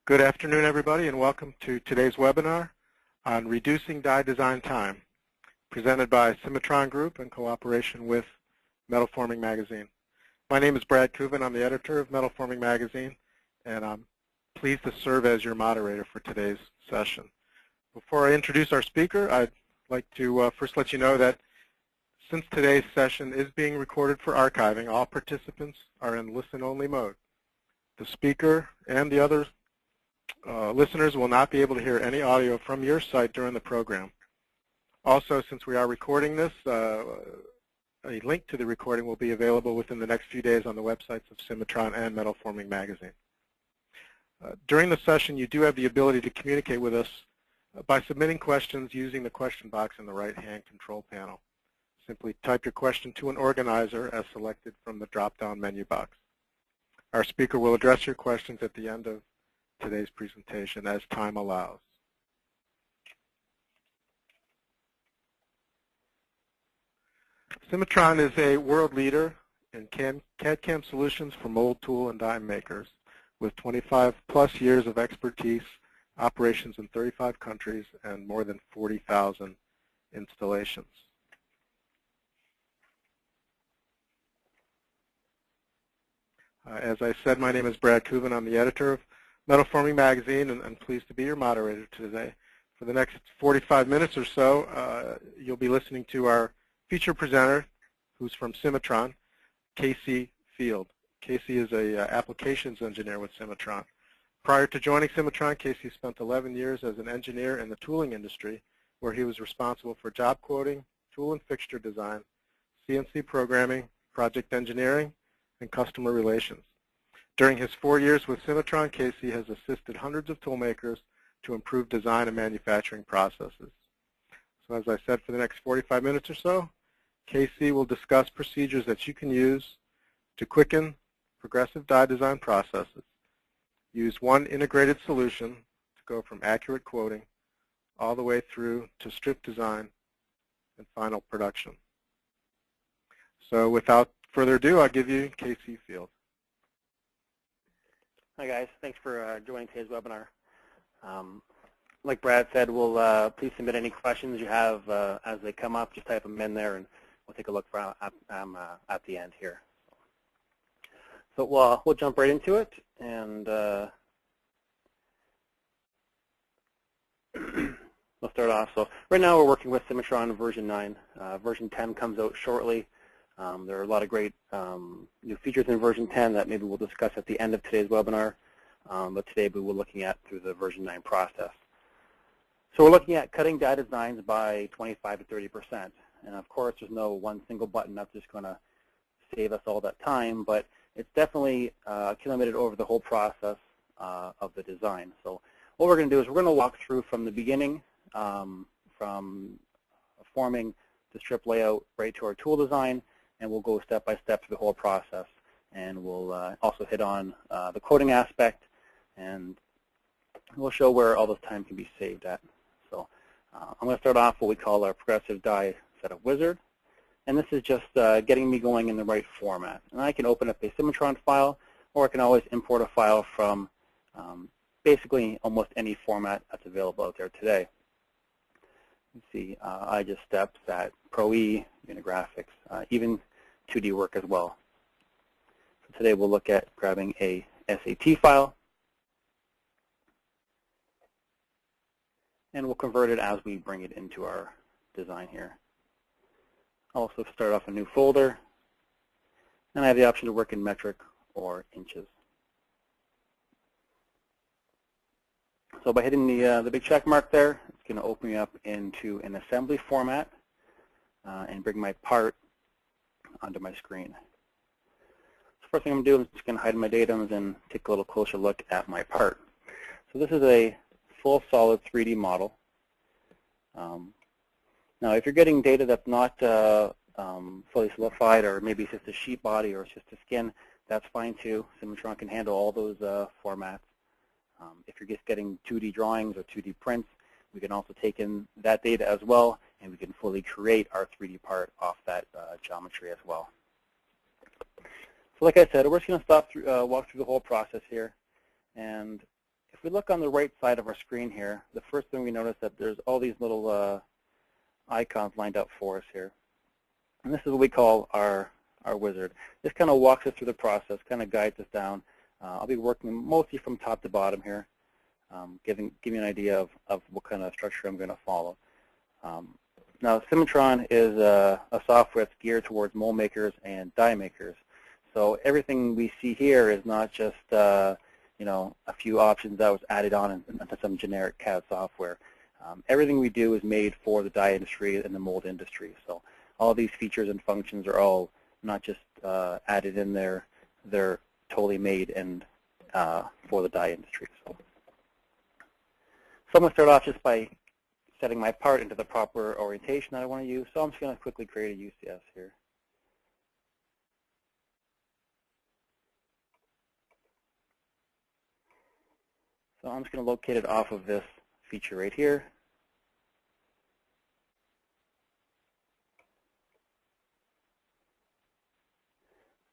Good afternoon, everybody, and welcome to today's webinar on reducing die design time, presented by Cimatron Group in cooperation with Metal Forming Magazine. My name is Brad Kuvan. I'm the editor of Metal Forming Magazine, and I'm pleased to serve as your moderator for today's session. Before I introduce our speaker, I'd like to first let you know that since today's session is being recorded for archiving, all participants are in listen-only mode. The speaker and the other listeners will not be able to hear any audio from your site during the program. Also, since we are recording this, a link to the recording will be available within the next few days on the websites of Cimatron and Metal Forming Magazine. During the session, you do have the ability to communicate with us by submitting questions using the question box in the right-hand control panel. Simply type your question to an organizer as selected from the drop-down menu box. Our speaker will address your questions at the end of today's presentation as time allows. Cimatron is a world leader in CAD/CAM solutions for mold, tool, and die makers with 25+ years of expertise, operations in 35 countries, and more than 40,000 installations. As I said, my name is Brad Kuvan. I'm the editor of Metal Forming Magazine, and I'm pleased to be your moderator today. For the next 45 minutes or so, you'll be listening to our feature presenter, who's from Cimatron, Casey Field. Casey is an applications engineer with Cimatron. Prior to joining Cimatron, Casey spent 11 years as an engineer in the tooling industry, where he was responsible for job quoting, tool and fixture design, CNC programming, project engineering, and customer relations. During his 4 years with Cimatron, Casey has assisted hundreds of tool makers to improve design and manufacturing processes. So as I said, for the next 45 minutes or so, Casey will discuss procedures that you can use to quicken progressive die design processes. Use one integrated solution to go from accurate quoting all the way through to strip design and final production. So without further ado, I'll give you Casey Field. Hi guys, thanks for joining today's webinar. Like Brad said, we'll please submit any questions you have as they come up. Just type them in there, and we'll take a look for at the end here. So we'll jump right into it, and we'll start off. So right now we're working with Cimatron version 9. Version 10 comes out shortly. There are a lot of great new features in version 10 that maybe we'll discuss at the end of today's webinar, but today we will looking at through the version 9 process. So we're looking at cutting die designs by 25 to 30%. And of course, there's no one single button that's just going to save us all that time, but it's definitely accumulated over the whole process of the design. So what we're going to do is we're going to walk through from the beginning, from forming the strip layout right to our tool design, and we'll go step by step through the whole process. And we'll also hit on the quoting aspect, and we'll show where all this time can be saved at. So I'm going to start off what we call our progressive die setup wizard. And this is just getting me going in the right format. And I can open up a Cimatron file, or I can always import a file from basically almost any format that's available out there today. Let's see, I just steps at Pro-E, Unigraphics, even 2D work as well. So today we'll look at grabbing a SAT file, and we'll convert it as we bring it into our design here. I'll also start off a new folder, and I have the option to work in metric or inches. So by hitting the big check mark there, it's going to open me up into an assembly format and bring my part onto my screen. So first thing I'm going to do is just going to hide my datums and take a little closer look at my part. So this is a full solid 3D model. Now if you're getting data that's not fully solidified, or maybe it's just a sheet body or it's just a skin, that's fine too. Cimatron can handle all those formats. If you're just getting 2D drawings or 2D prints, we can also take in that data as well, and we can fully create our 3D part off that geometry as well. So like I said, we're just going to walk through the whole process here. And if we look on the right side of our screen here, the first thing we notice that there's all these little icons lined up for us here. And this is what we call our wizard. This kind of walks us through the process, kind of guides us down. I'll be working mostly from top to bottom here, giving you an idea of what kind of structure I'm going to follow. Now, Cimatron is a software that's geared towards mold makers and die makers. So everything we see here is not just you know, a few options that was added on into some generic CAD software. Everything we do is made for the die industry and the mold industry. So all these features and functions are all not just added in there; they're totally made and for the die industry. So I'm going to start off just by setting my part into the proper orientation that I want to use. So I'm just going to quickly create a UCS here. So I'm just going to locate it off of this feature right here.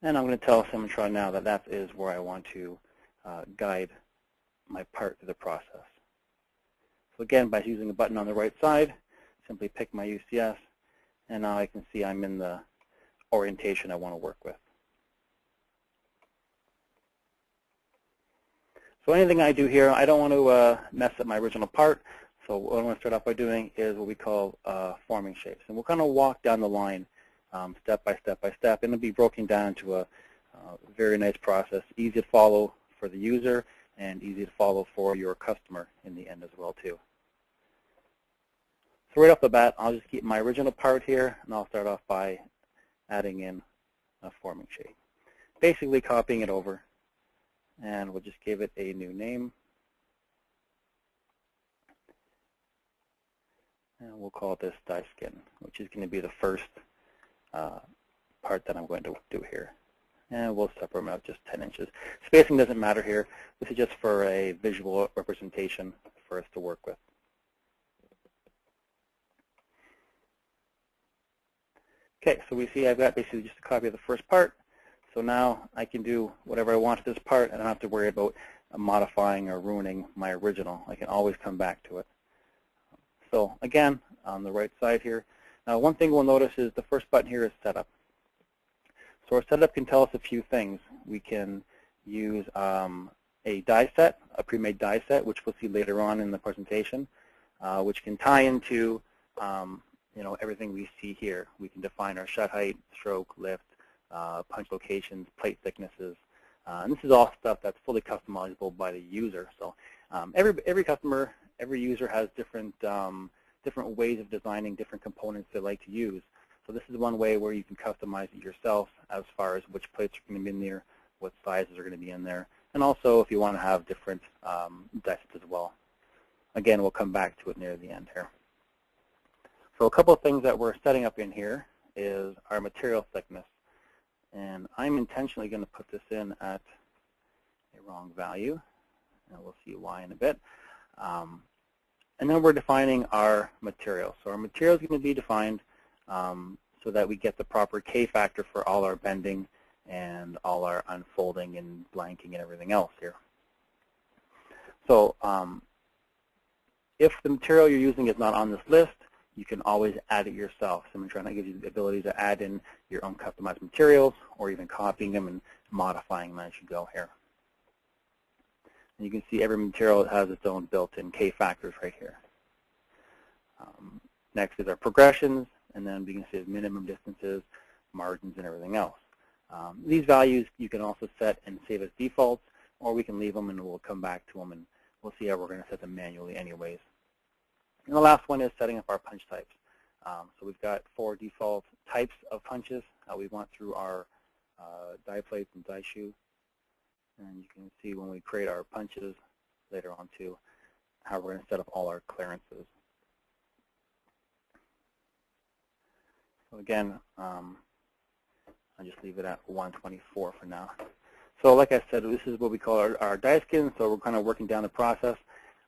And I'm going to tell Cimatron now that that is where I want to guide my part through the process. So again, by using the button on the right side, simply pick my UCS, and now I can see I'm in the orientation I want to work with. So anything I do here, I don't want to mess up my original part. So what I'm going to start off by doing is what we call forming shapes. And we'll kind of walk down the line step by step by step, and it'll be broken down into a very nice process, easy to follow for the user and easy to follow for your customer in the end as well too. So right off the bat, I'll just keep my original part here, and I'll start off by adding in a forming shape. Basically copying it over, and we'll just give it a new name. And we'll call this die skin, which is going to be the first part that I'm going to do here. And we'll separate them out just 10 inches. Spacing doesn't matter here. This is just for a visual representation for us to work with. Okay, so we see I've got basically just a copy of the first part. So now I can do whatever I want to this part. I don't have to worry about modifying or ruining my original. I can always come back to it. So again, on the right side here, now one thing we'll notice is the first button here is setup. So our setup can tell us a few things. We can use a die set, a pre-made die set, which we'll see later on in the presentation, which can tie into you know, everything we see here. We can define our shut height, stroke, lift, punch locations, plate thicknesses, and this is all stuff that's fully customizable by the user. So every customer, every user has different different ways of designing different components they like to use. So this is one way where you can customize it yourself as far as which plates are going to be in there, what sizes are going to be in there, and also if you want to have different die sets as well. Again, we'll come back to it near the end here. So a couple of things that we're setting up in here is our material thickness. And I'm intentionally going to put this in at a wrong value, and we'll see why in a bit. And then we're defining our material. So our material is going to be defined so that we get the proper K factor for all our bending and all our unfolding and blanking and everything else here. So if the material you're using is not on this list, you can always add it yourself. Cimatron gives you the ability to add in your own customized materials or even copying them and modifying them as you go here. And you can see every material has its own built-in K factors right here. Next is our progressions, and then we can see minimum distances, margins, and everything else. These values you can also set and save as defaults, or we can leave them and we'll come back to them, and we'll see how we're going to set them manually anyways. And the last one is setting up our punch types. So we've got 4 default types of punches we want through our die plates and die shoe. And you can see when we create our punches later on too, how we're going to set up all our clearances. So again, I'll just leave it at 124 for now. So like I said, this is what we call our die skin. So we're kind of working down the process.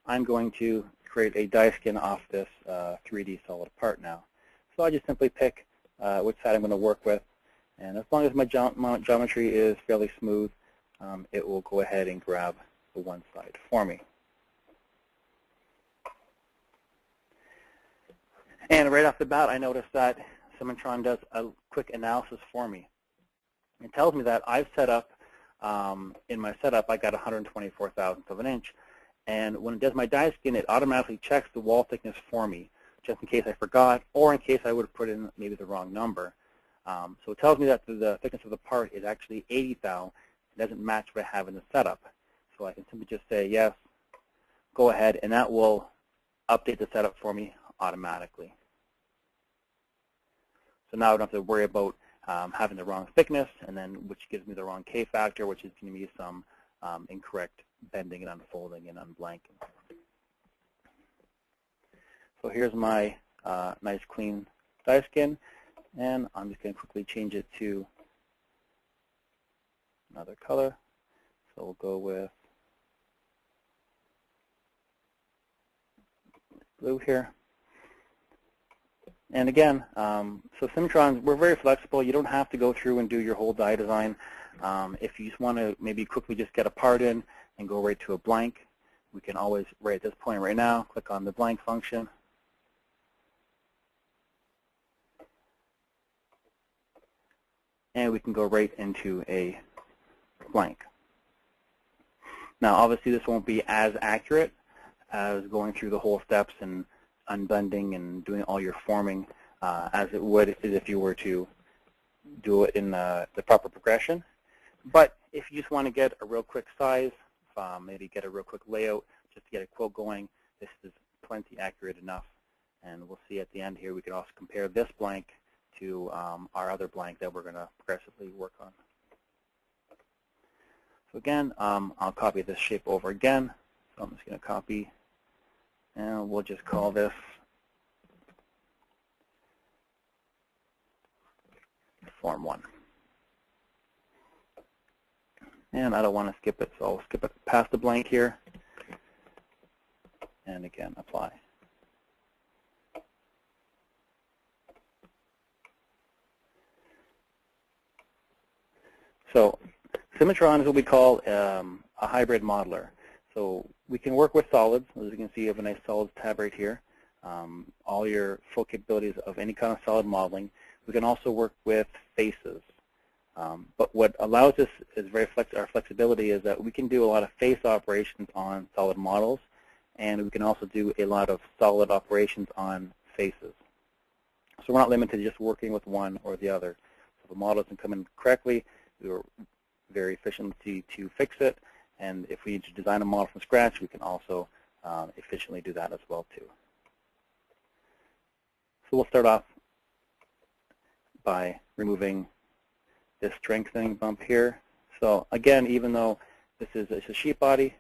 I'm going to create a die skin off this 3D solid part now. So I just simply pick which side I'm going to work with, and as long as my geometry is fairly smooth, it will go ahead and grab the one side for me. And right off the bat, I noticed that Cimatron does a quick analysis for me. It tells me that I've set up, in my setup, I got 124 thousandths of an inch. And when it does my die skin, it automatically checks the wall thickness for me, just in case I forgot, or in case I would have put in maybe the wrong number. So it tells me that the thickness of the part is actually 80 thou. It doesn't match what I have in the setup. So I can simply just say yes, go ahead, and that will update the setup for me automatically. So now I don't have to worry about having the wrong thickness, and then which gives me the wrong K factor, which is going to be some incorrect bending and unfolding and unblanking. So here's my nice clean die skin, and I'm just going to quickly change it to another color. So we'll go with blue here. And again, so Cimatron, we're very flexible. You don't have to go through and do your whole die design. If you just want to maybe quickly just get a part in and go right to a blank, we can always, right at this point right now, click on the blank function. And we can go right into a blank. Now, obviously, this won't be as accurate as going through the whole steps and unbending and doing all your forming as it would if you were to do it in the proper progression. But if you just want to get a real quick size, maybe get a real quick layout, just to get a quote going, this is plenty accurate enough. And we'll see at the end here, we can also compare this blank to our other blank that we're going to progressively work on. So again, I'll copy this shape over again. So I'm just going to copy, and we'll just call this Form 1. And I don't want to skip it, so I'll skip it past the blank here. And again, apply. So Cimatron is what we call a hybrid modeler. So we can work with solids. As you can see, you have a nice solids tab right here. All your full capabilities of any kind of solid modeling. We can also work with faces. But what allows us is our flexibility is that we can do a lot of face operations on solid models, and we can also do a lot of solid operations on faces. So we're not limited to just working with one or the other. So if a model doesn't come in correctly, we're very efficient to fix it. And if we need to design a model from scratch, we can also efficiently do that as well too. So we'll start off by removing this strengthening bump here. So again, even though this is a sheet body,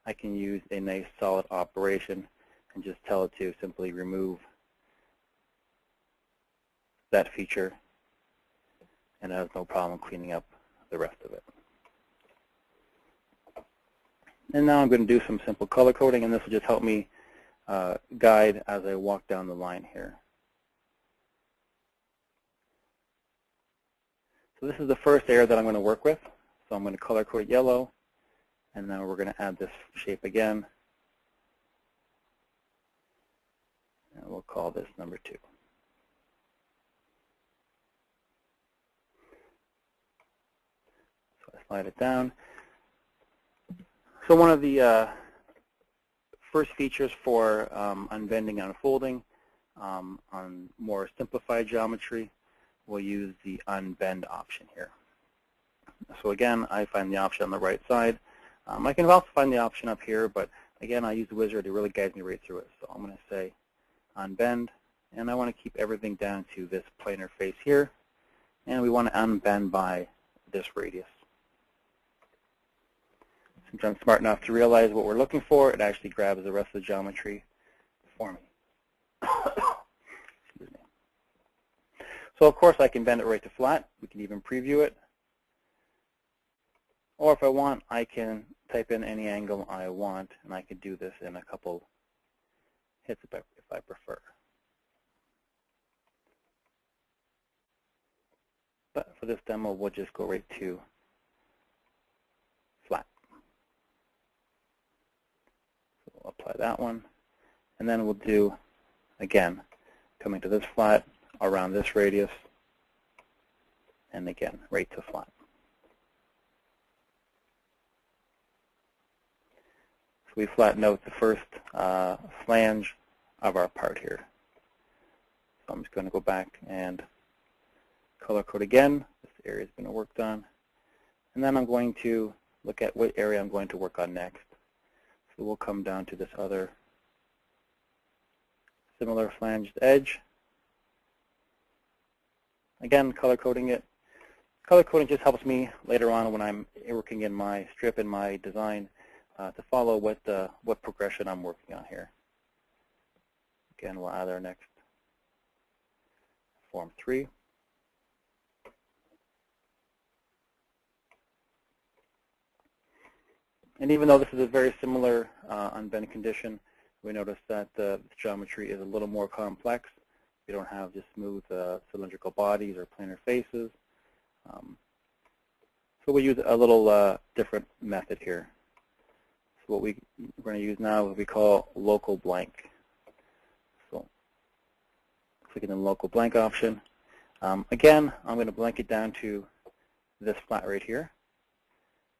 I can use a nice solid operation and just tell it to simply remove that feature, and it has no problem cleaning up the rest of it. And now I'm going to do some simple color coding, and this will just help me guide as I walk down the line here. So this is the first area that I'm going to work with. So I'm going to color code it yellow, and then we're going to add this shape again. And we'll call this number 2. So I slide it down. So one of the first features for unbending and unfolding on more simplified geometry, we'll use the unbend option here. So again, I find the option on the right side. I can also find the option up here, but again, I use the wizard to really guide me right through it. So I'm going to say unbend, and I want to keep everything down to this planar face here, and we want to unbend by this radius. Since I'm smart enough to realize what we're looking for, it actually grabs the rest of the geometry for me. Excuse me. So of course I can bend it right to flat. We can even preview it. Or if I want, I can type in any angle I want, and I could do this in a couple hits if I prefer. But for this demo, we'll just go right to flat. So we'll apply that one. And then we'll do, again, coming to this flat, around this radius, and again, right to flat. So we flatten out the first flange of our part here. So I'm just going to go back and color code again. This area has been worked on. And then I'm going to look at what area I'm going to work on next. So we'll come down to this other similar flanged edge. Again, color coding it. Color coding just helps me later on when I'm working in my strip and my design to follow what progression I'm working on here. Again, we'll add our next Form 3. And even though this is a very similar unbend condition, we notice that the geometry is a little more complex. We don't have just smooth cylindrical bodies or planar faces. So we use a little different method here. So what we're going to use now is what we call local blank. So clicking the local blank option. Again, I'm going to blank it down to this flat right here.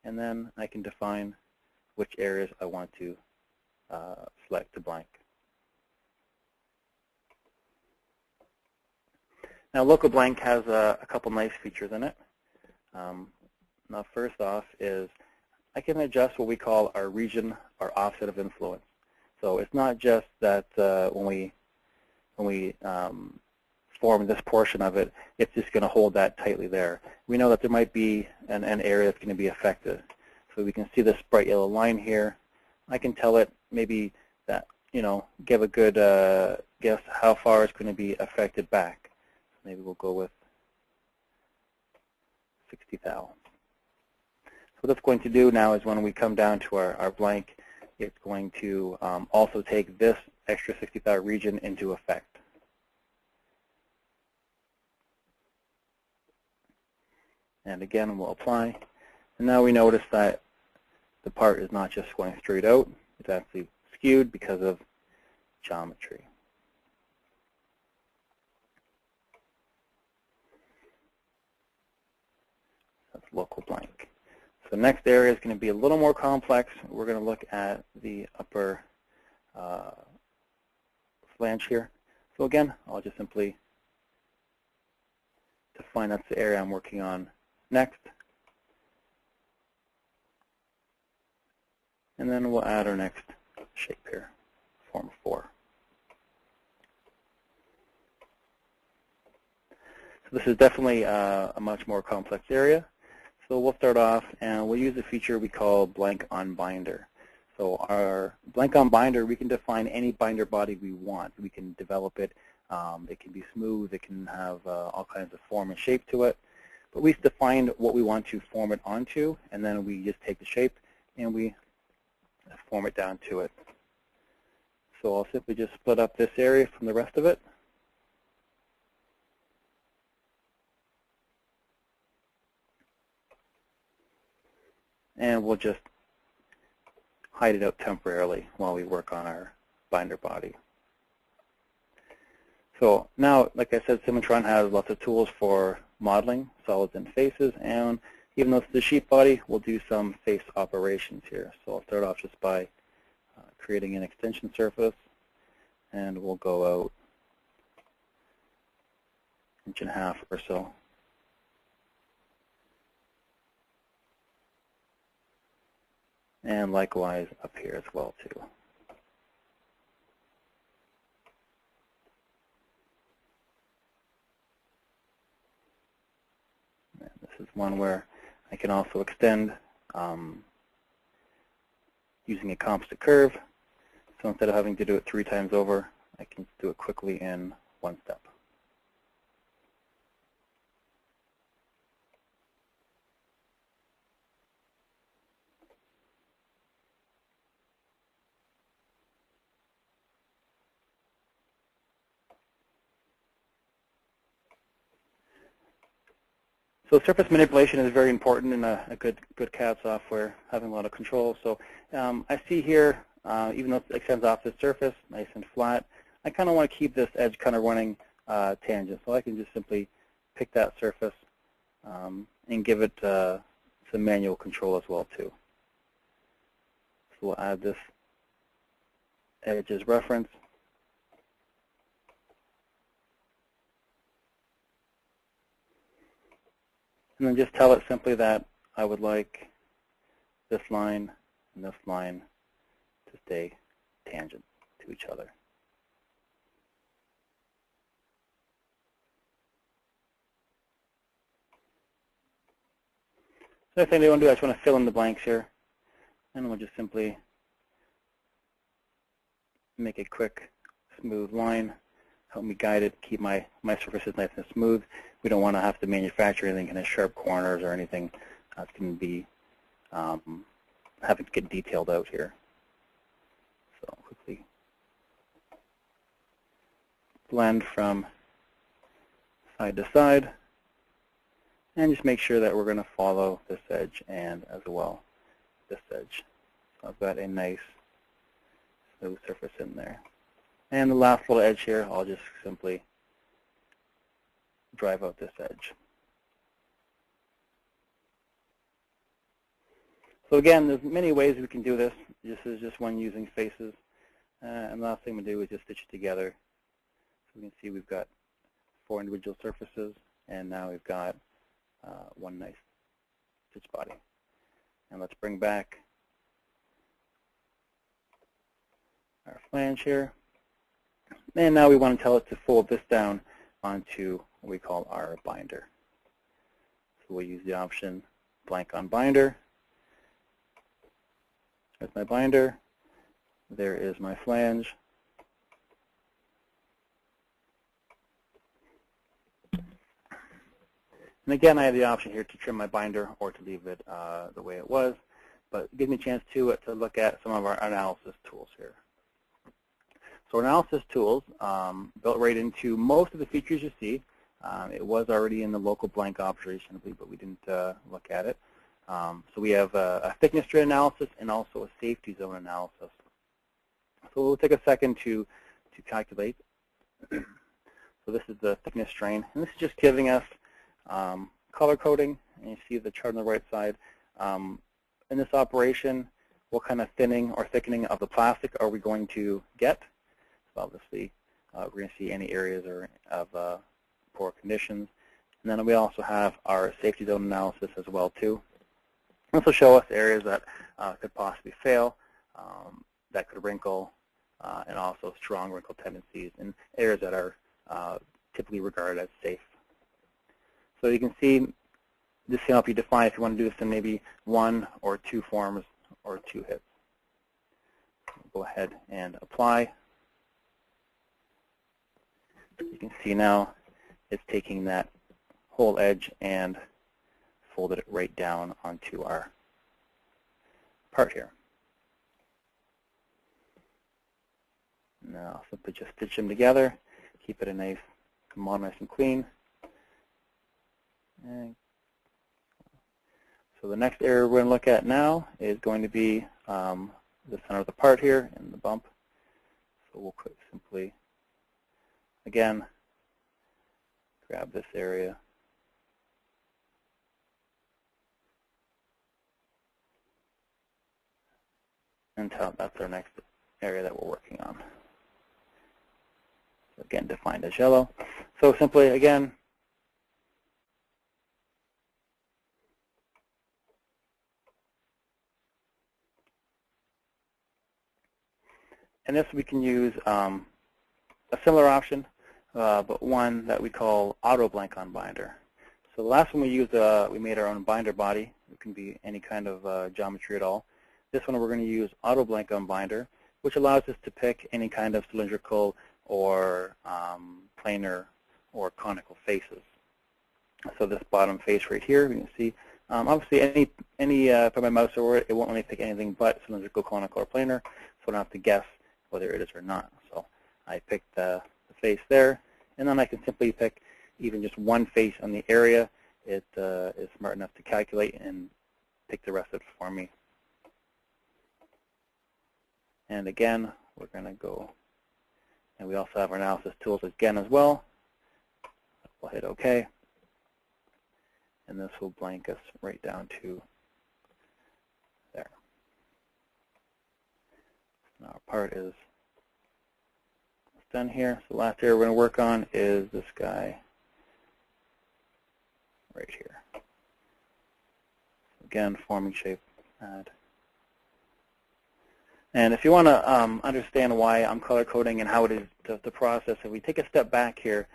And then I can define which areas I want to select to blank. Now, local blank has a couple nice features in it. Now, first off is I can adjust what we call our region, our offset of influence. So it's not just that when we form this portion of it, it's just going to hold that tightly there. We know that there might be an area that's going to be affected. So we can see this bright yellow line here. I can tell it maybe that, give a good guess how far it's going to be affected back. Maybe we'll go with 60 thou. So what it's going to do now is when we come down to our blank, it's going to also take this extra 60 thou region into effect. And again, we'll apply. And now we notice that the part is not just going straight out. It's actually skewed because of geometry. That's local blank. So the next area is going to be a little more complex. We're going to look at the upper flange here. So again, I'll just simply define that's the area I'm working on next. And then we'll add our next shape here, Form 4. So this is definitely a much more complex area. So we'll start off and we'll use a feature we call blank on binder. So our blank on binder, we can define any binder body we want. We can develop it. It can be smooth. It can have all kinds of form and shape to it. But we've defined what we want to form it onto, and then we just take the shape and we form it down to it. So I'll simply just split up this area from the rest of it. And we'll just hide it out temporarily while we work on our binder body. So now, like I said, Cimatron has lots of tools for modeling solids and faces, and even though it's the sheet body, we'll do some face operations here. So I'll start off just by creating an extension surface, and we'll go out 1.5 inches or so. And likewise up here as well too. And this is one where I can also extend using a composite curve. So instead of having to do it 3 times over, I can do it quickly in 1 step. So surface manipulation is very important in a good CAD software, having a lot of control. So I see here, even though it extends off the surface, nice and flat, I kind of want to keep this edge kind of running tangent, so I can just simply pick that surface and give it some manual control as well too. So we'll add this edge as reference. And then just tell it simply that I would like this line and this line to stay tangent to each other. So next thing I want to do, I just want to fill in the blanks here. And we'll just simply make a quick, smooth line. Help me guide it, keep my surfaces nice and smooth. We don't want to have to manufacture anything kind of sharp corners or anything that's going to be having to get detailed out here. So quickly blend from side to side, and just make sure that we're going to follow this edge and as well this edge. So I've got a nice smooth surface in there. And the last little edge here, I'll just simply drive out this edge. So again, there's many ways we can do this. This is just one using faces. And the last thing we do is just stitch it together. So we can see we've got 4 individual surfaces, and now we've got one nice stitch body. And let's bring back our flange here. And now we want to tell it to fold this down onto what we call our binder. So we'll use the option blank on binder. There's my binder. There is my flange. And again, I have the option here to trim my binder or to leave it the way it was, but it gives me a chance to look at some of our analysis tools here. So analysis tools built right into most of the features you see. It was already in the local blank operation, I believe, but we didn't look at it. So we have a thickness strain analysis and also a safety zone analysis. So we'll take a second to calculate. So this is the thickness strain, and this is just giving us color coding. And you see the chart on the right side. In this operation, what kind of thinning or thickening of the plastic are we going to get? So obviously, we're going to see any areas of poor conditions. And then we also have our safety zone analysis as well too. This will show us areas that could possibly fail, that could wrinkle, and also strong wrinkle tendencies, and areas that are typically regarded as safe. So you can see this can help you define if you want to do this in maybe 1 or 2 forms or 2 hits. Go ahead and apply. You can see now it's taking that whole edge and folded it right down onto our part here. Now simply just stitch them together, keep it a nice, come on nice and clean. And so the next area we're going to look at now is going to be the center of the part here and the bump. So we'll simply, again, grab this area. And that's our next area that we're working on. So again, defined as yellow. So simply, again, and this we can use a similar option, but one that we call auto blank on binder. So the last one we used, we made our own binder body. It can be any kind of geometry at all. This one we're going to use auto blank on binder, which allows us to pick any kind of cylindrical or planar or conical faces. So this bottom face right here, you can see, obviously if I my mouse over it, it won't let me pick anything but cylindrical, conical, or planar, so I don't have to guess whether it is or not. So I picked the face there, and then I can simply pick even just one face on the area. It is smart enough to calculate and pick the rest of it for me. And again, we're going to go And we also have our analysis tools again as well. We'll hit OK. And this will blank us right down to there. Now our part is done here. So the last area we're going to work on is this guy right here. Again, forming shape, add. And if you want to understand why I'm color coding and how it is the process, if we take a step back here,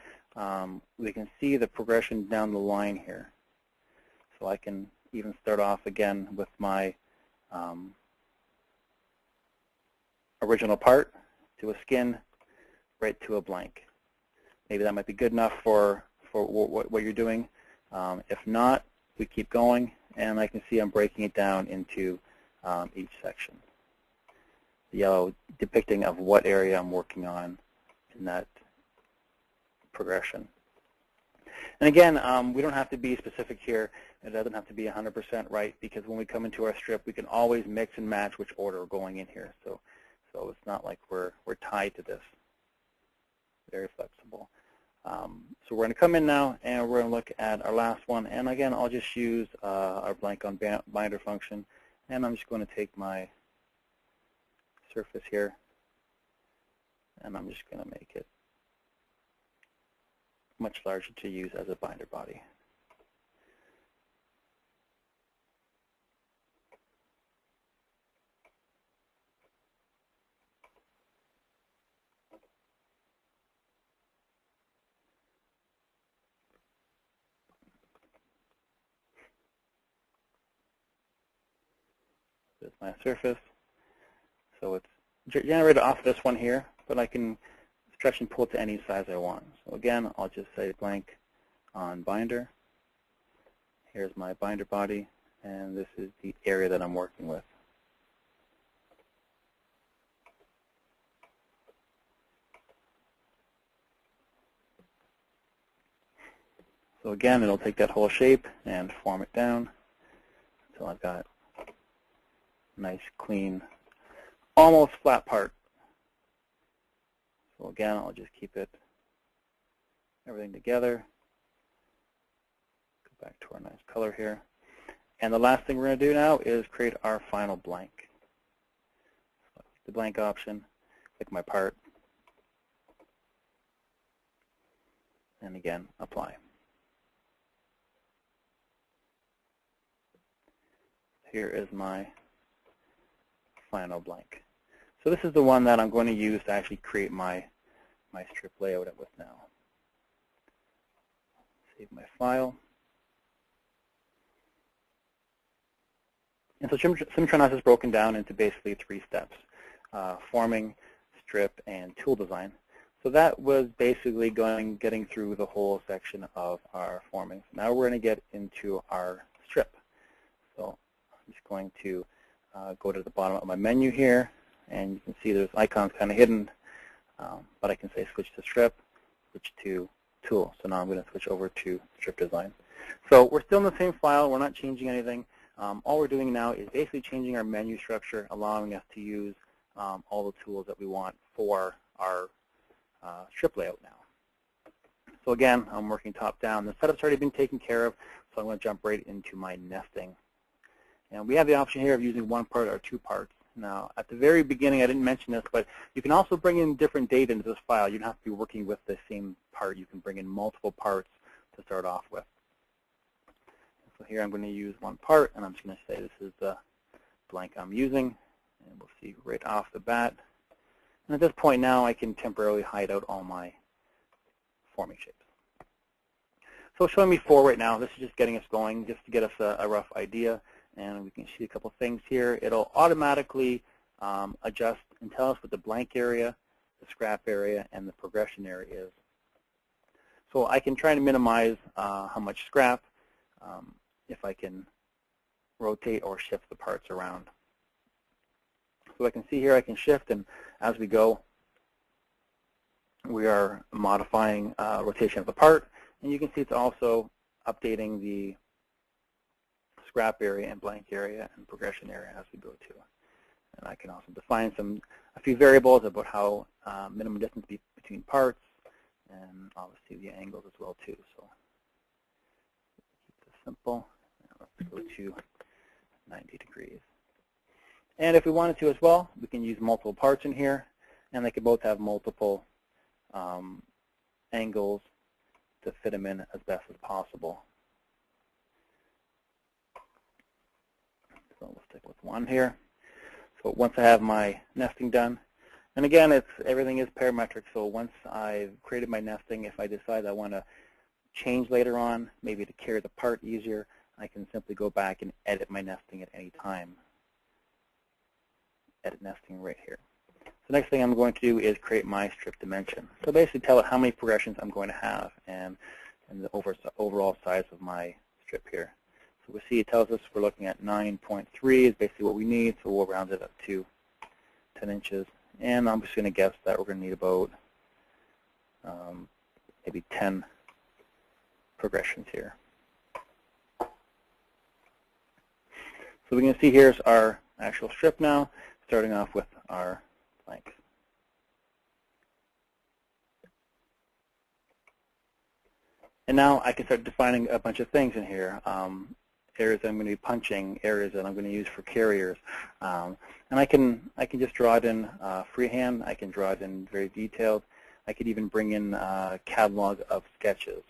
we can see the progression down the line here. So I can even start off again with my original part to a skin right to a blank. Maybe that might be good enough for what you're doing. If not, we keep going, and I can see I'm breaking it down into each section. The yellow depicting of what area I'm working on in that progression. And again, we don't have to be specific here. It doesn't have to be 100% right, because when we come into our strip, we can always mix and match which order we're going in here. So it's not like we're tied to this. Very flexible. So we're going to come in now, and we're going to look at our last one. And again, I'll just use our blank on binder function, and I'm just going to take my surface here, and I'm just going to make it much larger to use as a binder body. This is my surface. So it's generated off this one here, but I can stretch and pull to any size I want. So again, I'll just say blank on binder. Here's my binder body, and this is the area that I'm working with. So again, it'll take that whole shape and form it down until I've got a nice, clean, almost flat part. So again, I'll just keep everything together. Go back to our nice color here. And the last thing we're going to do now is create our final blank. So the blank option, click my part, and again, apply. Here is my final blank. So this is the one that I'm going to use to actually create my strip layout with now. Save my file. And so Cimatron is broken down into basically 3 steps: forming, strip, and tool design. So that was basically getting through the whole section of our forming. So now we're going to get into our strip. So I'm just going to go to the bottom of my menu here, and you can see there's icons kind of hidden, but I can say switch to strip, switch to tool. So now I'm going to switch over to strip design. So we're still in the same file. We're not changing anything. All we're doing now is basically changing our menu structure, allowing us to use all the tools that we want for our strip layout now. So again, I'm working top down. The setup's already been taken care of, so I'm going to jump right into my nesting. And we have the option here of using 1 part or 2 parts. Now, at the very beginning, I didn't mention this, but you can also bring in different data into this file. You don't have to be working with the same part. You can bring in multiple parts to start off with. So here I'm going to use 1 part, and I'm just going to say this is the blank I'm using. And we'll see right off the bat. And at this point now, I can temporarily hide out all my forming shapes. So showing me 4 right now. This is just getting us going, just to get us a rough idea. And we can see a couple things here. It'll automatically adjust and tell us what the blank area, the scrap area, and the progression area is. So I can try to minimize how much scrap if I can rotate or shift the parts around. So I can see here I can shift, and as we go, we are modifying rotation of the part. And you can see it's also updating the scrap area and blank area and progression area as we go to. And I can also define a few variables about how minimum distance between parts, and obviously the angles as well too. So keep this simple. Now let's go to 90 degrees. And if we wanted to as well, we can use multiple parts in here, and they can both have multiple angles to fit them in as best as possible. So we'll stick with one here. So once I have my nesting done, and again, everything is parametric, so once I've created my nesting, if I decide I want to change later on, maybe to carry the part easier, I can simply go back and edit my nesting at any time. Edit nesting right here. The next thing I'm going to do is create my strip dimension. So basically tell it how many progressions I'm going to have and the overall size of my strip here. So we see it tells us we're looking at 9.3 is basically what we need, so we'll round it up to 10 inches. And I'm just going to guess that we're going to need about maybe 10 progressions here. So we can see here's our actual strip now, starting off with our blanks. And now I can start defining a bunch of things in here. Areas that I'm going to be punching, areas that I'm going to use for carriers. And I can just draw it in freehand. I can draw it in very detailed. I could even bring in a catalog of sketches.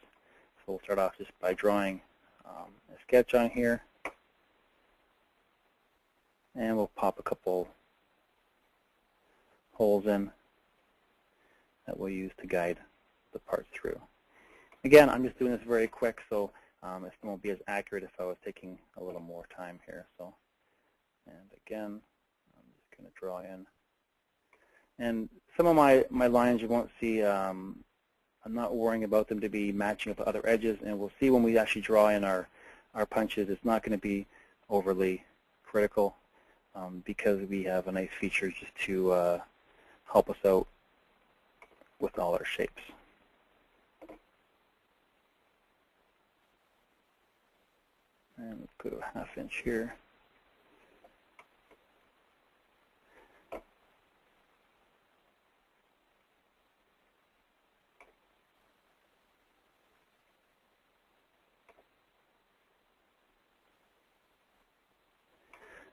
So we'll start off just by drawing a sketch on here. And we'll pop a couple holes in that we'll use to guide the part through. Again, I'm just doing this very quick, so it won't be as accurate if I was taking a little more time here. So, and again, I'm just going to draw in. And some of my lines you won't see, I'm not worrying about them to be matching up with other edges, and we'll see when we actually draw in our punches, it's not going to be overly critical because we have a nice feature just to help us out with all our shapes. And let's go to a 1/2 inch here.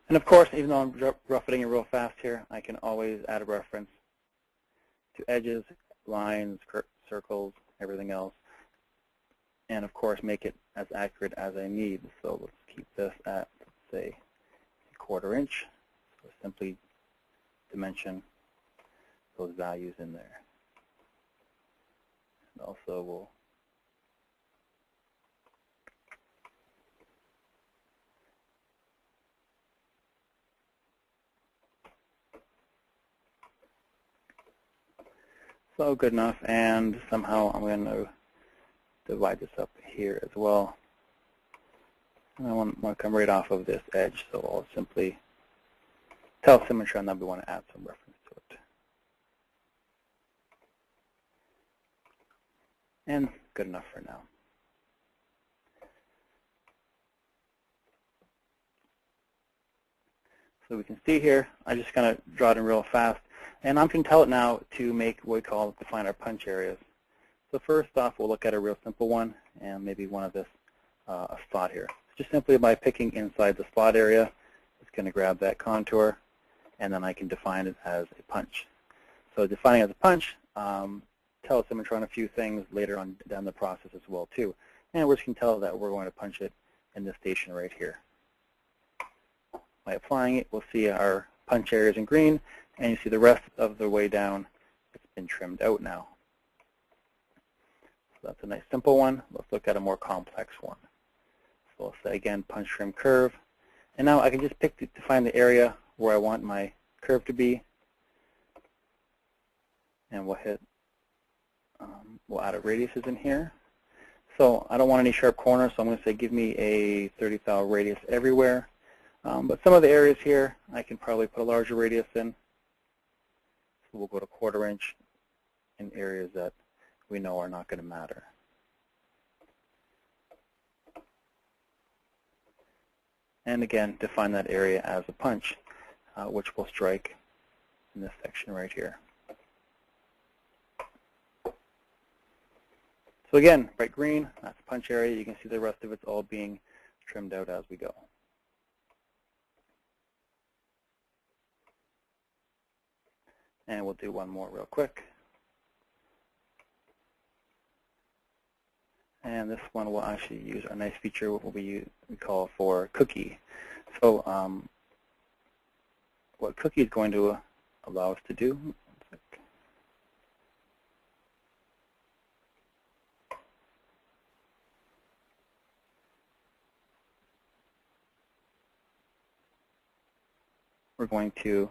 And of course, even though I'm roughening it real fast here, I can always add a reference to edges, lines, circles, everything else. And of course, make it as accurate as I need. So let's keep this at, let's say, 1/4 inch. So simply dimension those values in there. And also we'll so good enough, and somehow I'm going to divide this up here as well. And I want to come right off of this edge, so I'll simply tell Cimatron that we want to add some reference to it. And good enough for now. So we can see here, I just kind of draw it in real fast. And I'm going to tell it now to make what we call define our punch areas. So first off, we'll look at a real simple one, and maybe one of this, a slot here. Just simply by picking inside the slot area, it's going to grab that contour, and then I can define it as a punch. So defining as a punch tells Cimatron a few things later on down the process as well too. And we're just going to tell it that we're going to punch it in this station right here. By applying it, we'll see our punch areas in green, and you see the rest of the way down, it's been trimmed out now. So that's a nice simple one. Let's look at a more complex one. So I'll say again, punch, trim, curve. And now I can just pick to find the area where I want my curve to be. And we'll hit, we'll add a radiuses in here. So I don't want any sharp corners, so I'm going to say give me a 30 thou radius everywhere. But some of the areas here, I can probably put a larger radius in. So we'll go to 1/4 inch in areas that we know are not going to matter. And again, define that area as a punch, which will strike in this section right here. So again, bright green, that's the punch area. You can see the rest of it's all being trimmed out as we go. And we'll do one more real quick. And this one will actually use our nice feature, what we call for cookie. So what cookie is going to allow us to do, we're going to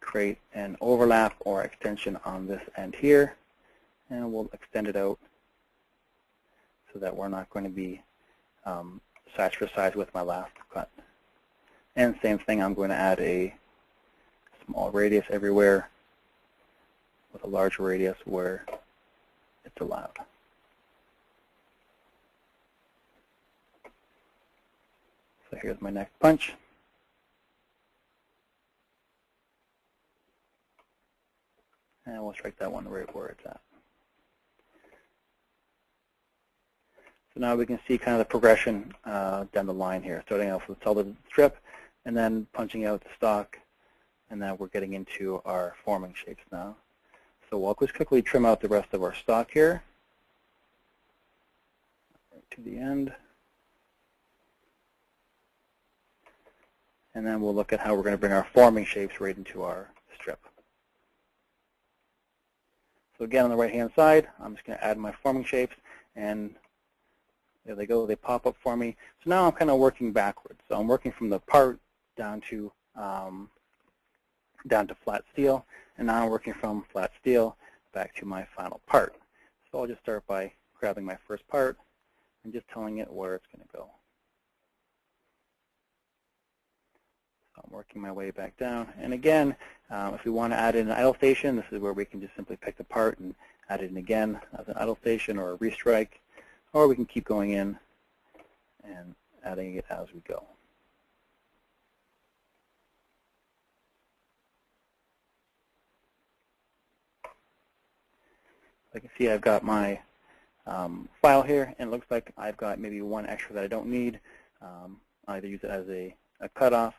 create an overlap or extension on this end here, and we'll extend it out so that we're not going to be size for size with my last cut. And same thing, I'm going to add a small radius everywhere with a large radius where it's allowed. So here's my next punch. And we'll strike that one right where it's at. So now we can see kind of the progression down the line here, starting off with a solid strip, and then punching out the stock, and then we're getting into our forming shapes now. So we'll just quickly trim out the rest of our stock here right to the end. And then we'll look at how we're going to bring our forming shapes right into our strip. So again, on the right-hand side, I'm just going to add my forming shapes, and there they go. They pop up for me. So now I'm kind of working backwards. So I'm working from the part down to flat steel, and now I'm working from flat steel back to my final part. So I'll just start by grabbing my first part and just telling it where it's going to go. So I'm working my way back down. And again, if we want to add in an idle station, this is where we can just simply pick the part and add it in again as an idle station or a restrike, or we can keep going in and adding it as we go. I can see I've got my file here, and it looks like I've got maybe one extra that I don't need. I either use it as a cutoff,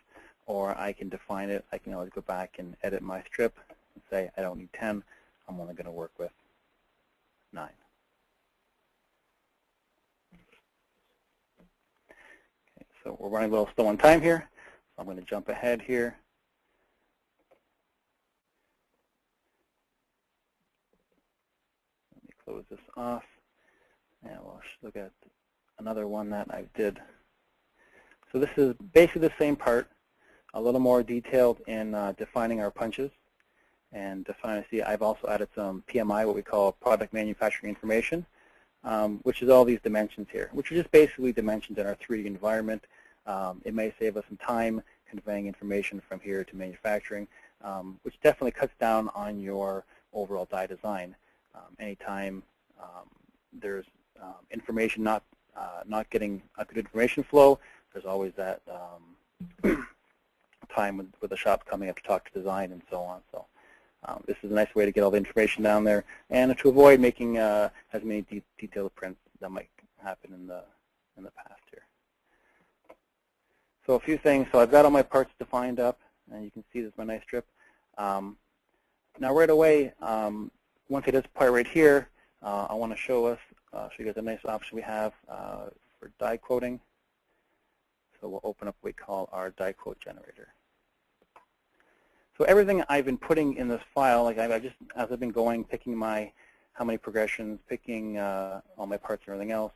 or I can define it. I can always go back and edit my strip and say I don't need 10. I'm only going to work with 9. Okay, so we're running a little slow on time here, so I'm going to jump ahead here. Let me close this off, and we'll look at another one that I did. So this is basically the same part, a little more detailed in defining our punches. And see, I've also added some PMI, what we call product manufacturing information, which is all these dimensions here, which are just basically dimensions in our 3D environment. It may save us some time conveying information from here to manufacturing, which definitely cuts down on your overall die design. Anytime there's information not getting a good information flow, there's always that time with the shop coming up to talk to design and so on. So this is a nice way to get all the information down there, and to avoid making as many detailed prints that might happen in the past here. So a few things. So I've got all my parts defined up, and you can see this is my nice strip. Now right away, once I get this part right here, I want to show you guys a nice option we have for die quoting. So we'll open up what we call our die quote generator. So everything I've been putting in this file, like I just, as I've been going, picking how many progressions, picking all my parts and everything else,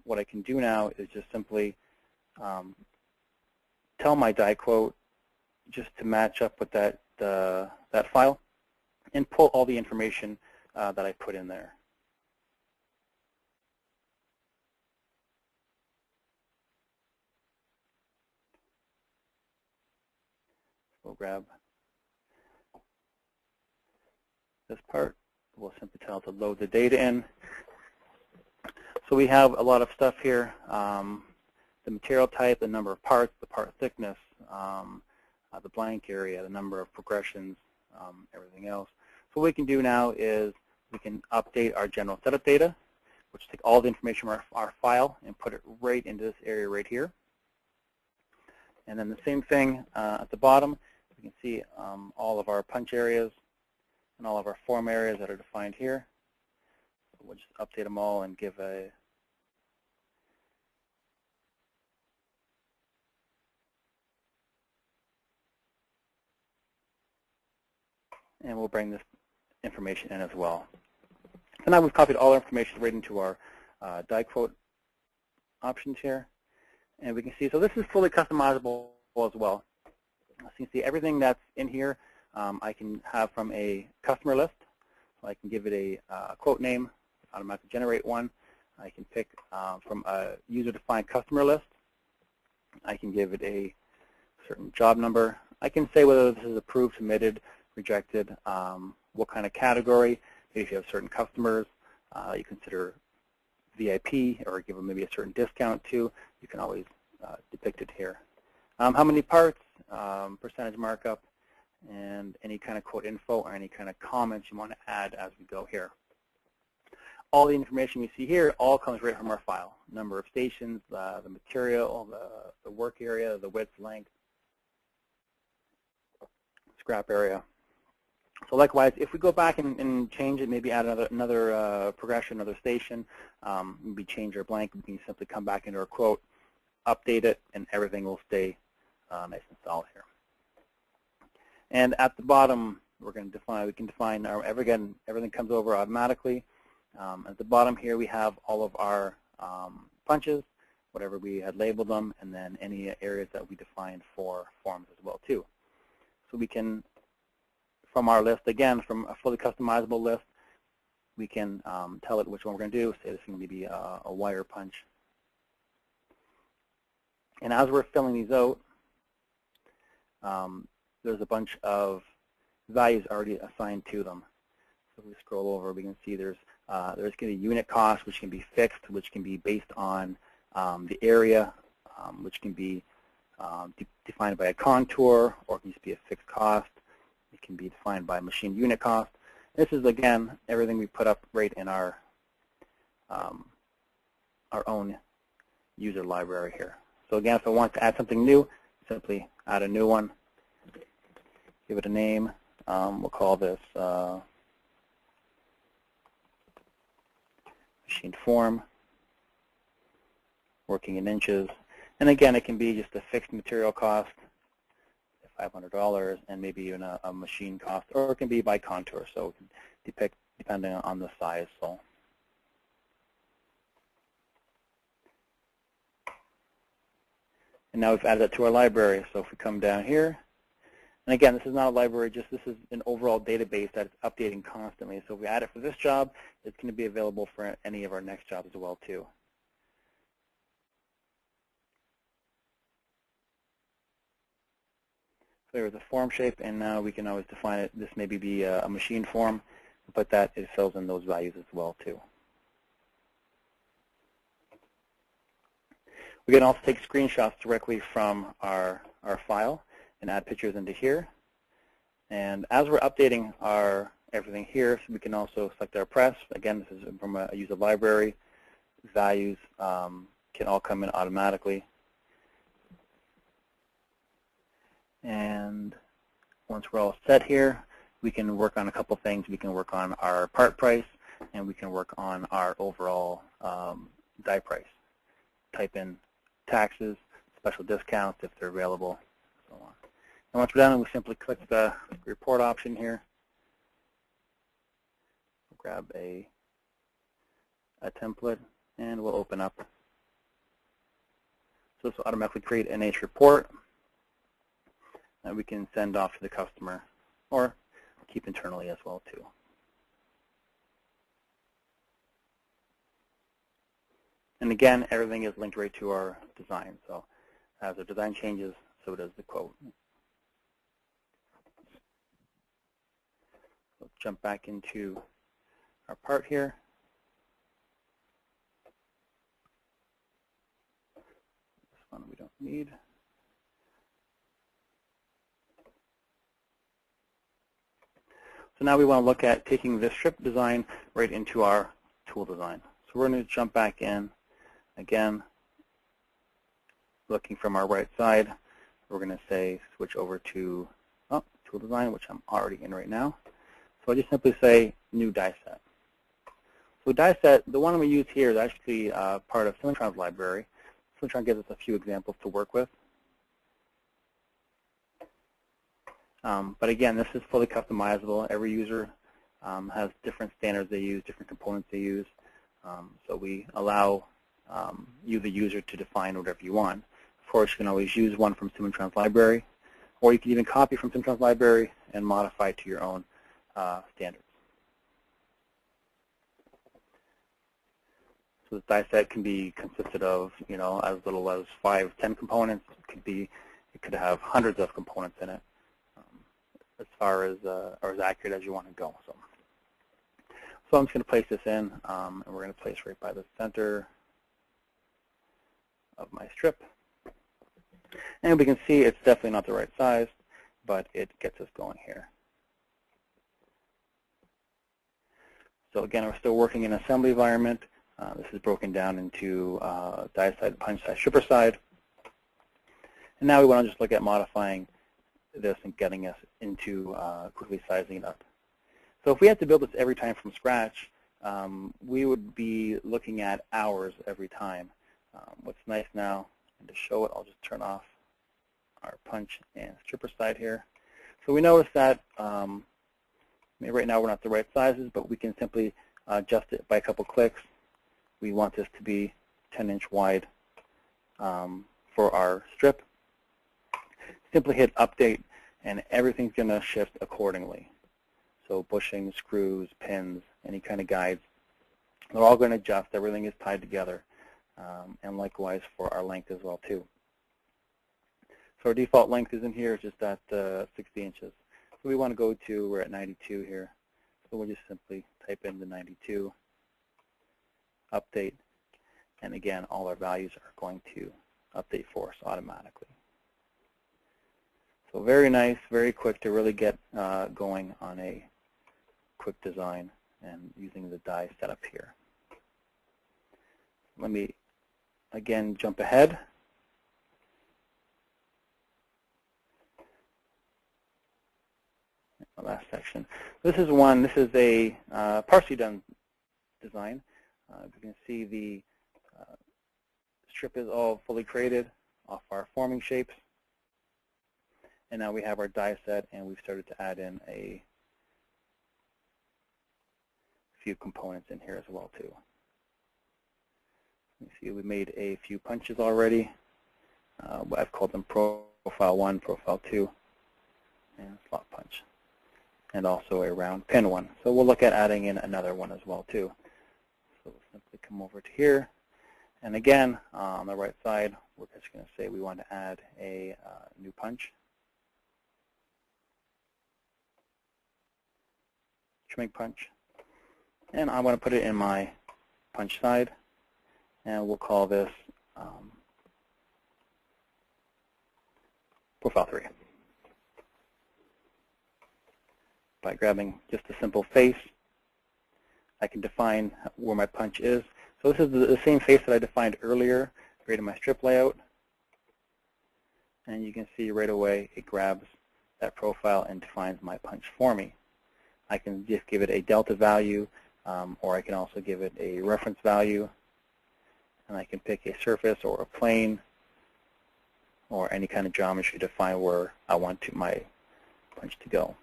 what I can do now is just simply tell my die quote just to match up with that file, and pull all the information that I put in there. We'll grab this part. We'll simply tell it to load the data in. So we have a lot of stuff here. The material type, the number of parts, the part thickness, the blank area, the number of progressions, everything else. So what we can do now is we can update our general setup data. which take all the information from our file and put it right into this area right here. And then the same thing at the bottom. You can see all of our punch areas and all of our form areas that are defined here. So we'll just update them all and give a and we'll bring this information in as well. So now we've copied all our information right into our die quote options here. And we can see, so this is fully customizable as well. So you can see everything that's in here I can have from a customer list. So I can give it a quote name, automatically generate one. I can pick from a user-defined customer list. I can give it a certain job number. I can say whether this is approved, submitted, rejected, what kind of category. Maybe if you have certain customers you consider VIP or give them maybe a certain discount to, you can always depict it here. How many parts, percentage markup, and any kind of quote info or any kind of comments you want to add as we go here. All the information we see here all comes right from our file. Number of stations, the material, the work area, the width, length, scrap area. So likewise, if we go back and change it, maybe add another progression, another station, maybe change our blank, we can simply come back into our quote, update it, and everything will stay nice and solid here. And at the bottom, we can define our, again, everything comes over automatically. At the bottom here, we have all of our punches, whatever we had labeled them, and then any areas that we defined for forms as well too. So we can, from our list, again, from a fully customizable list, we can tell it which one we're going to do. Say this is going to be a wire punch. And as we're filling these out, there's a bunch of values already assigned to them. So if we scroll over, we can see there's going to be unit cost, which can be fixed, which can be based on the area, which can be defined by a contour, or it can just be a fixed cost. It can be defined by machine unit cost. This is, again, everything we put up right in our own user library here. So again, if I want to add something new, simply add a new one, give it a name. We'll call this machine form, working in inches. And again, it can be just a fixed material cost, $500, and maybe even a machine cost, or it can be by contour, so it can depict depending on the size. So and now we've added that to our library. So if we come down here, and again, this is not a library, just this is an overall database that's updating constantly. So if we add it for this job, it's going to be available for any of our next jobs as well too. So there's a form shape, and now we can always define it. This maybe be a machine form, but that it fills in those values as well too. We can also take screenshots directly from our file and add pictures into here. And as we're updating our everything here, so we can also select our press. Again, this is from a user library. Values can all come in automatically. And once we're all set here, we can work on a couple things. We can work on our part price, and we can work on our overall die price. Type in taxes, special discounts if they're available, so on. And once we're done, we simply click the report option here. We'll grab a template, and we'll open up. So this will automatically create an H report that we can send off to the customer or keep internally as well too. And again, everything is linked right to our design. So as the design changes, so does the quote. Let's jump back into our part here. This one we don't need. So now we want to look at taking this strip design right into our tool design. So we're going to jump back in again, looking from our right side. We're going to say switch over to tool design, which I'm already in right now. So I just simply say new die set. So die set, the one we use here is actually part of Cimatron's library. Cimatron gives us a few examples to work with. But again, this is fully customizable. Every user has different standards they use, different components they use. So we allow you, the user, to define whatever you want. Of course, you can always use one from Cimatron's library, or you can even copy from Cimatron's library and modify it to your own standards. So this die set can be consisted of, as little as 5, 10 components. It could have hundreds of components in it, as far as or as accurate as you want to go. So I'm just going to place this in, and we're going to place right by the center of my strip. And we can see it's definitely not the right size, but it gets us going here. So again, we're still working in an assembly environment. This is broken down into die side, punch side, stripper side. And now we want to just look at modifying this and getting us into quickly sizing it up. So if we had to build this every time from scratch, we would be looking at hours every time. What's nice now, and to show it, I'll just turn off our punch and stripper side here. So we notice that right now we're not the right sizes, but we can simply adjust it by a couple clicks. We want this to be 10-inch wide for our strip. Simply hit update, and everything's going to shift accordingly. So bushings, screws, pins, any kind of guides, they're all going to adjust. Everything is tied together, and likewise for our length as well too. So our default length is in here, just at 60 inches. So we want to go to, we're at 92 here. So we'll just simply type in the 92, update, and again, all our values are going to update for us automatically. So very nice, very quick to really get going on a quick design and using the die setup here. Let me again jump ahead. The last section. This is a partially done design. You can see the strip is all fully created off our forming shapes. And now we have our die set, and we've started to add in a few components in here as well too. You see we made a few punches already. I've called them profile 1, profile 2, and slot punch, and also a round pin one. So we'll look at adding in another one as well too. So we'll simply come over to here, and again on the right side, we're just going to say we want to add a new punch. Trimming punch, and I want to put it in my punch side, and we'll call this profile 3. By grabbing just a simple face, I can define where my punch is. So this is the same face that I defined earlier, created my strip layout, and you can see right away it grabs that profile and defines my punch for me. I can just give it a delta value, or I can also give it a reference value, and I can pick a surface or a plane or any kind of geometry to define where I want my punch to go.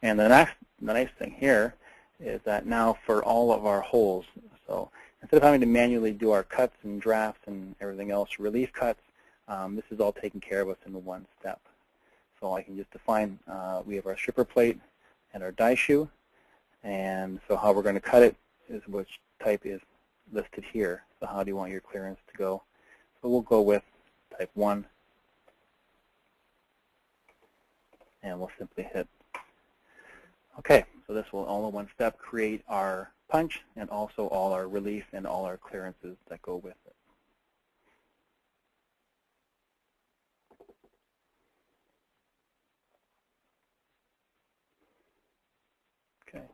And the nice thing here is that now for all of our holes, so instead of having to manually do our cuts and drafts and everything else, relief cuts, this is all taken care of us in one step. So I can just define, we have our stripper plate and our die shoe, and so how we're going to cut it is which type is listed here. So how do you want your clearance to go? So we'll go with type 1, and we'll simply hit OK. So this will all in one step create our punch and also all our relief and all our clearances that go with it. Okay.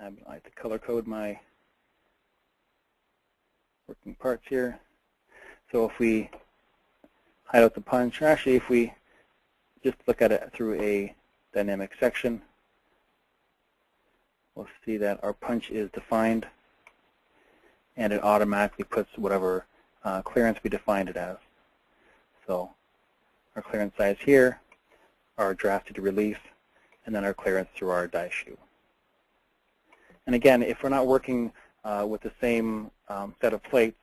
I like to color code my working parts here. So if we hide out the punch, or actually if we just look at it through a dynamic section, we'll see that our punch is defined, and it automatically puts whatever clearance we defined it as. So our clearance size here, our drafted relief, and then our clearance through our die shoe. And again, if we're not working with the same set of plates,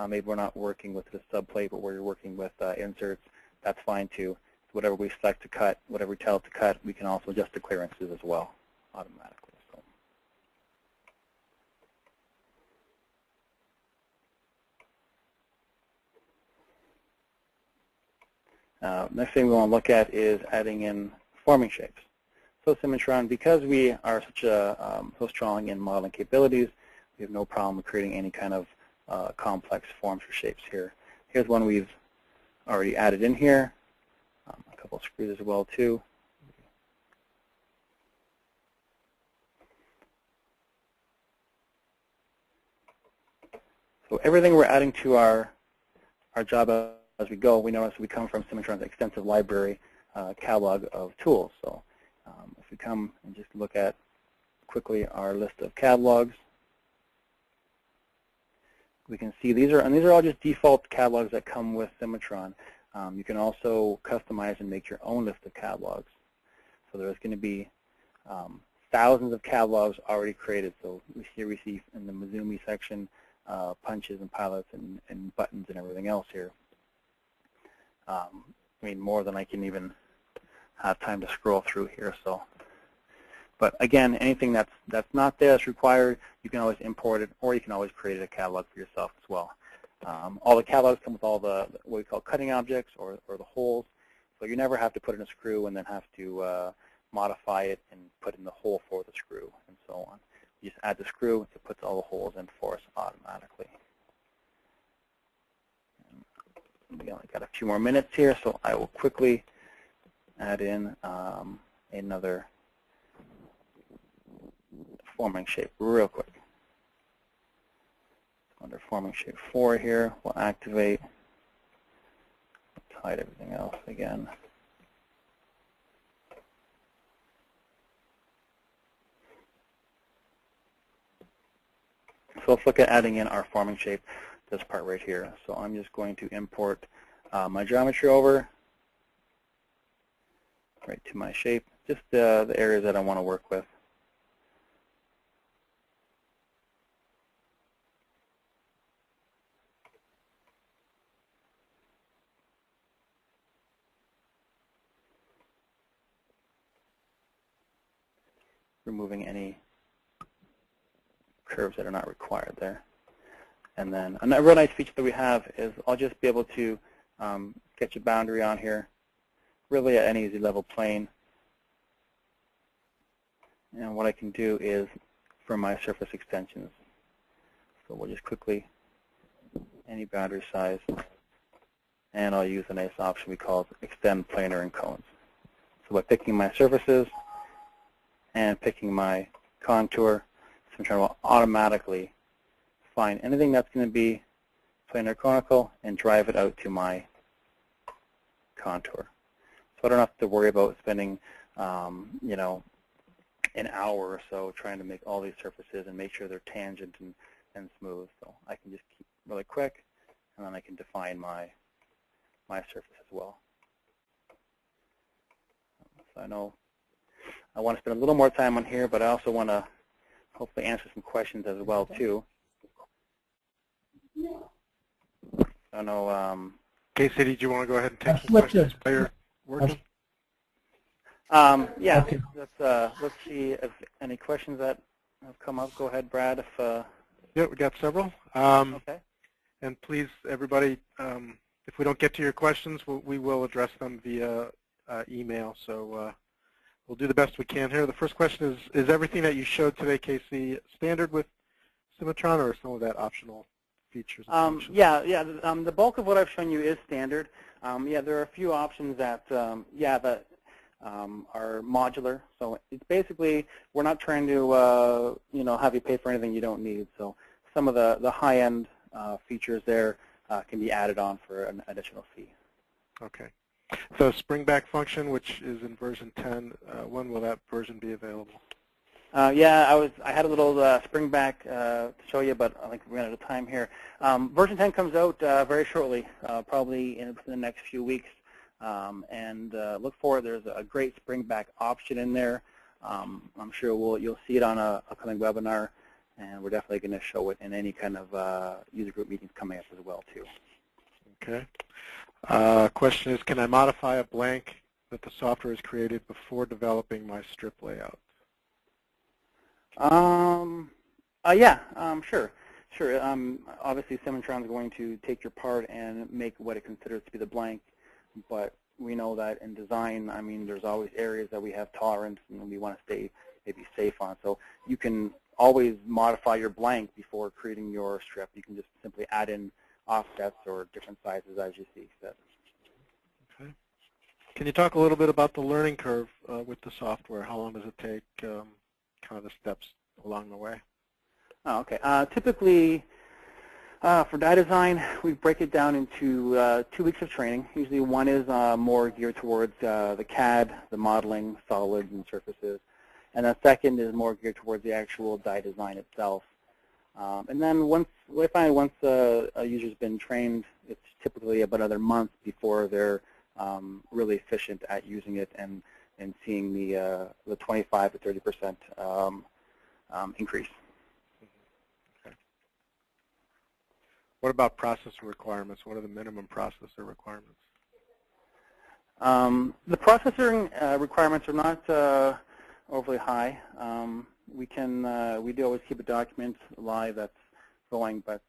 maybe we're not working with the subplate, but we're working with inserts, that's fine too. So whatever we select to cut, whatever we tell it to cut, we can also adjust the clearances as well automatically. Next thing we want to look at is adding in forming shapes. So Cimatron, because we are so strong in modeling capabilities, we have no problem creating any kind of complex forms or shapes here. Here's one we've already added in here. A couple of screws as well too. So everything we're adding to our job as we go, we notice we come from Cimatron's extensive library catalog of tools. So if we come and just look at quickly our list of catalogs, we can see these are all just default catalogs that come with Cimatron. You can also customize and make your own list of catalogs. So there's going to be thousands of catalogs already created. So here we see in the Mizumi section punches and pilots and buttons and everything else here. I mean, more than I can even have time to scroll through here. So, but again, anything that's not there that's required, you can always import it, or you can always create a catalog for yourself as well. All the catalogs come with all the what we call cutting objects or the holes, so you never have to put in a screw and then have to modify it and put in the hole for the screw and so on. You just add the screw, it puts all the holes in for us automatically. We only got a few more minutes here, so I will quickly add in another forming shape real quick. Under forming shape 4 here, we'll activate, hide everything else again. So let's look at adding in our forming shape, this part right here. So I'm just going to import my geometry over right to my shape, just the areas that I want to work with. Removing any curves that are not required there. And then another real nice feature that we have is I'll just be able to sketch a boundary on here, really at any easy level plane. And what I can do is for my surface extensions. So we'll just quickly, any boundary size, and I'll use a nice option we call extend planar and cones. So by picking my surfaces and picking my contour, Cimatron will automatically find anything that's going to be planar conical and drive it out to my contour. So I don't have to worry about spending, you know, an hour or so trying to make all these surfaces and make sure they're tangent and smooth. So I can just keep really quick, and then I can define my surface as well. So I know I want to spend a little more time on here, but I also want to hopefully answer some questions as well too. I know. Casey, did you want to go ahead and take some questions while you're working? Yeah. Okay. Let's see if any questions that have come up. Go ahead, Brad. Yeah, we got several. Okay. And please, everybody, if we don't get to your questions, we will address them via email. So we'll do the best we can here. The first question is everything that you showed today, Casey, standard with Cimatron, or some of that optional features? Yeah. The bulk of what I've shown you is standard. Yeah, there are a few options that, are modular. So it's basically, we're not trying to have you pay for anything you don't need. So some of the high-end features there can be added on for an additional fee. Okay. So Springback function, which is in version 10, when will that version be available? Yeah, I had a little Springback to show you, but I think we're out of time here. Version 10 comes out very shortly, probably within the next few weeks. And look for it. There's a great Springback option in there. I'm sure you'll see it on an upcoming webinar, and we're definitely going to show it in any kind of user group meetings coming up as well, too. Okay. Question is, can I modify a blank that the software has created before developing my strip layout? Yeah, sure. Sure. Obviously, Cimatron is going to take your part and make what it considers to be the blank, but we know that in design, I mean, there's always areas that we have tolerance and we want to stay maybe safe on. So you can always modify your blank before creating your strip. You can just simply add in offsets or different sizes as you see fit. Okay. Can you talk a little bit about the learning curve with the software? How long does it take, kind of the steps along the way? Oh, okay. Typically, for die design, we break it down into 2 weeks of training. Usually one is more geared towards the CAD, the modeling, solids, and surfaces. And the second is more geared towards the actual die design itself. And then once a user's been trained, it's typically about another month before they're really efficient at using it and seeing the 25 to 30% increase. Okay. What about processor requirements? What are the minimum processor requirements? The processing requirements are not overly high. We do always keep a document live that's going, but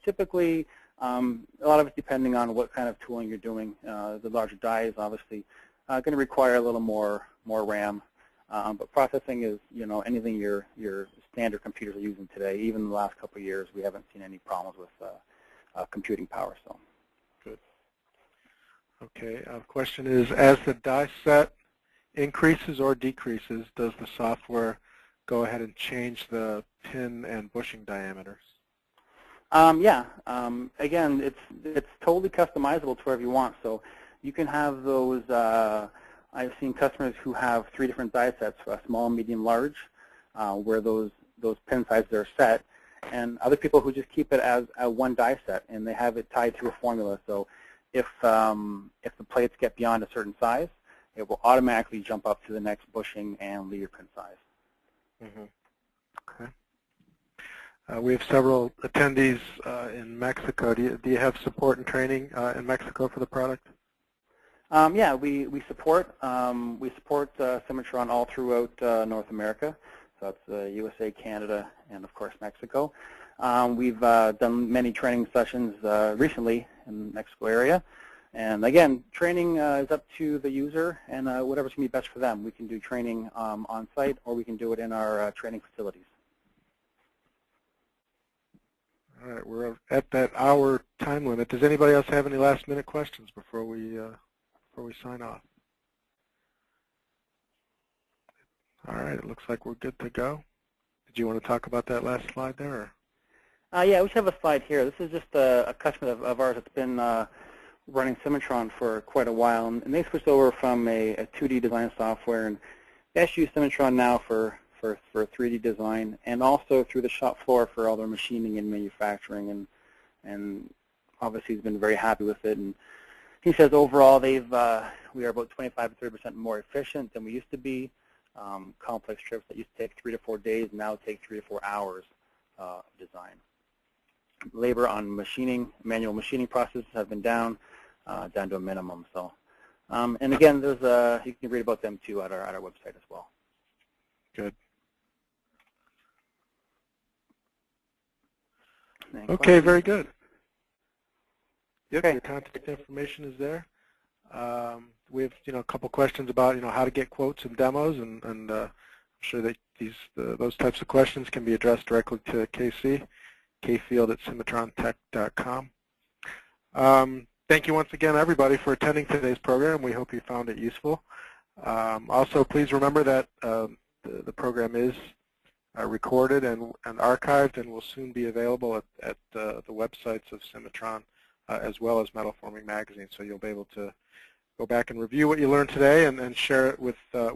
typically a lot of it depending on what kind of tooling you're doing. The larger die is obviously going to require a little more RAM, but processing is anything your standard computers are using today. Even in the last couple of years, we haven't seen any problems with computing power. So good. Okay. The question is, as the die set increases or decreases, does the software go ahead and change the pin and bushing diameters? Yeah. Again, it's totally customizable to wherever you want. So you can have those. I've seen customers who have 3 different die sets: small, medium, large, where those pin sizes are set, and other people who just keep it as a one die set and they have it tied to a formula. So if the plates get beyond a certain size, it will automatically jump up to the next bushing and leader pin size. Mm-hmm. Okay. We have several attendees in Mexico. Do you have support and training in Mexico for the product? Yeah, we support Cimatron all throughout North America. So that's USA, Canada, and of course Mexico. We've done many training sessions recently in the Mexico area. And again, training is up to the user and whatever's going to be best for them. We can do training on site, or we can do it in our training facilities. All right, we're at that hour time limit. Does anybody else have any last-minute questions before we sign off? All right, it looks like we're good to go. Did you want to talk about that last slide there? Or? Yeah, we have a slide here. This is just a customer of ours that's been running Cimatron for quite a while, and they switched over from a 2D design software, and they actually use Cimatron now for 3D design, and also through the shop floor for all their machining and manufacturing, and obviously he's been very happy with it. And he says overall we are about 25 to 30% more efficient than we used to be. Complex strips that used to take 3 to 4 days now take 3 to 4 hours of design. Labor on manual machining processes have been down to a minimum. So, and again, you can read about them too at our website as well. Good. Okay, very good. Yep, okay. Your contact information is there. We have a couple questions about how to get quotes and demos, and I'm sure that those types of questions can be addressed directly to Casey, kfield@cimatrontech.com. Thank you once again, everybody, for attending today's program. We hope you found it useful. Also, please remember that the program is recorded and archived and will soon be available at the websites of Cimatron as well as Metal Forming Magazine. So you'll be able to go back and review what you learned today and share it with